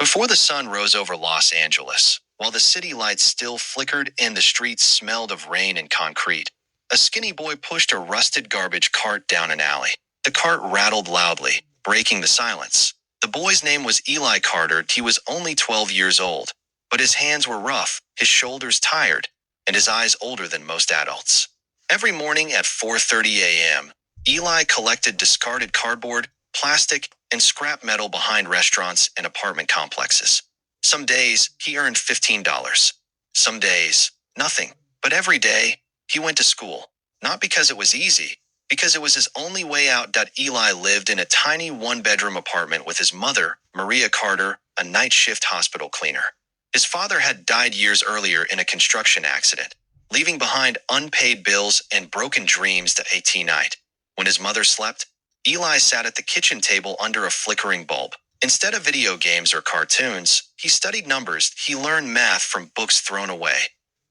Before the sun rose over Los Angeles, while the city lights still flickered and the streets smelled of rain and concrete, a skinny boy pushed a rusted garbage cart down an alley. The cart rattled loudly, breaking the silence. The boy's name was Eli Carter. He was only 12 years old, but his hands were rough, his shoulders tired, and his eyes older than most adults. Every morning at 4:30 a.m., Eli collected discarded cardboard, plastic, and scrap metal behind restaurants and apartment complexes. Some days, he earned $15. Some days, nothing. But every day, he went to school. Not because it was easy, because it was his only way out. Eli lived in a tiny one-bedroom apartment with his mother, Maria Carter, a night shift hospital cleaner. His father had died years earlier in a construction accident, leaving behind unpaid bills and broken dreams. Night. When his mother slept, Eli sat at the kitchen table under a flickering bulb. Instead of video games or cartoons, he studied numbers. He learned math from books thrown away,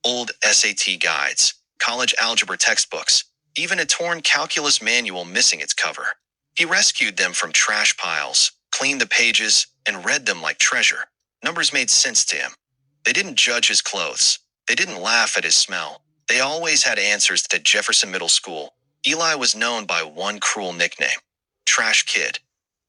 old SAT guides, college algebra textbooks, even a torn calculus manual missing its cover. He rescued them from trash piles, cleaned the pages, and read them like treasure. Numbers made sense to him. They didn't judge his clothes. They didn't laugh at his smell. They always had answers. At Jefferson Middle School, Eli was known by one cruel nickname: Trash Kid.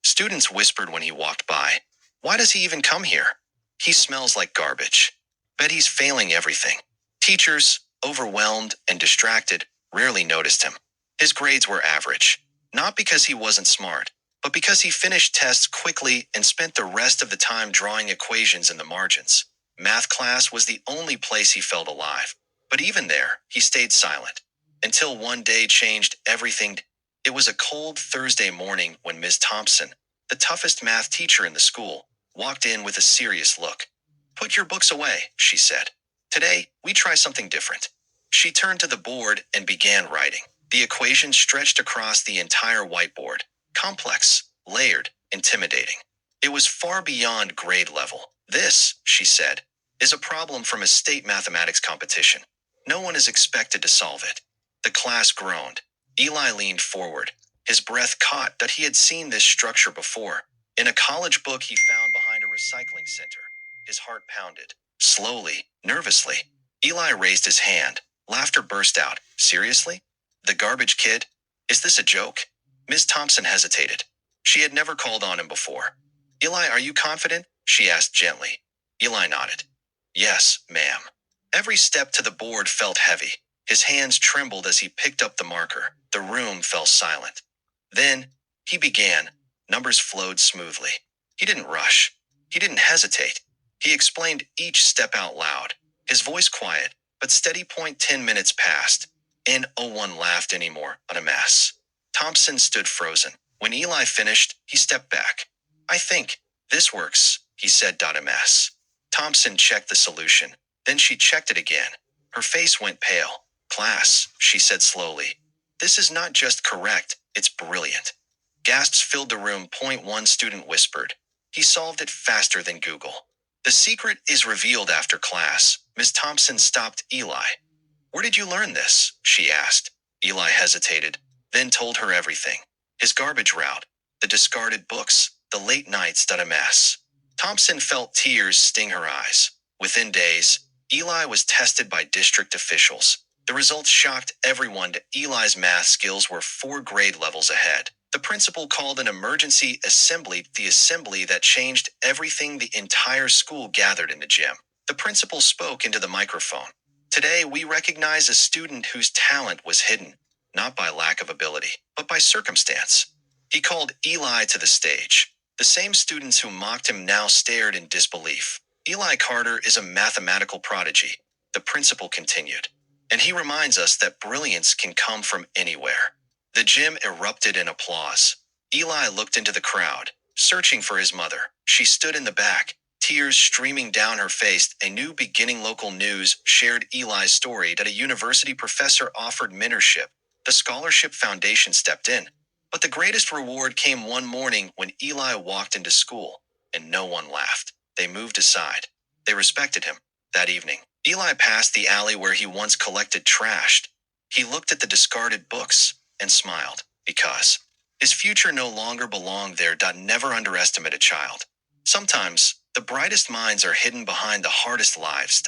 Students whispered when he walked by, "Why does he even come here? He smells like garbage. Bet he's failing everything." Teachers, overwhelmed and distracted, rarely noticed him. His grades were average, not because he wasn't smart, but because he finished tests quickly and spent the rest of the time drawing equations in the margins. Math class was the only place he felt alive. But even there, he stayed silent. Until one day changed everything. It was a cold Thursday morning when Ms. Thompson, the toughest math teacher in the school, walked in with a serious look. "Put your books away," she said. "Today, we try something different." She turned to the board and began writing. The equation stretched across the entire whiteboard, complex, layered, intimidating. It was far beyond grade level. "This," she said, "is a problem from a state mathematics competition. No one is expected to solve it." The class groaned. Eli leaned forward. His breath caught that he had seen this structure before, in a college book he found behind a recycling center. His heart pounded. Slowly, nervously, Eli raised his hand. Laughter burst out. "Seriously? The garbage kid? Is this a joke?" Miss Thompson hesitated. She had never called on him before. "Eli, are you confident?" she asked gently. Eli nodded. "Yes, ma'am." Every step to the board felt heavy. His hands trembled as he picked up the marker. The room fell silent. Then, he began. Numbers flowed smoothly. He didn't rush. He didn't hesitate. He explained each step out loud, his voice quiet, but steady. 10 minutes passed. No one laughed anymore at a mess. Thompson stood frozen. When Eli finished, he stepped back. "I think this works," he said. "Ms. Thompson checked the solution. Then she checked it again. Her face went pale. "Class," she said slowly, "this is not just correct, it's brilliant." Gasps filled the room. One student whispered, "He solved it faster than Google." The secret is revealed after class. Ms. Thompson stopped Eli. "Where did you learn this?" she asked. Eli hesitated, then told her everything. His garbage route, the discarded books, the late nights. Ms. Thompson felt tears sting her eyes. Within days, Eli was tested by district officials. The results shocked everyone. Eli's math skills were 4 grade levels ahead. The principal called an emergency assembly, the assembly that changed everything. The entire school gathered in the gym. The principal spoke into the microphone. "Today, we recognize a student whose talent was hidden, not by lack of ability, but by circumstance." He called Eli to the stage. The same students who mocked him now stared in disbelief. "Eli Carter is a mathematical prodigy," the principal continued. "And he reminds us that brilliance can come from anywhere." The gym erupted in applause. Eli looked into the crowd, searching for his mother. She stood in the back, tears streaming down her face. A new beginning. Local news shared Eli's story that a university professor offered mentorship. The Scholarship Foundation stepped in. But the greatest reward came one morning when Eli walked into school, and no one laughed. They moved aside. They respected him. That evening, Eli passed the alley where he once collected trash. He looked at the discarded books and smiled, because his future no longer belonged there. Never underestimate a child. Sometimes, The brightest minds are hidden behind the hardest lives.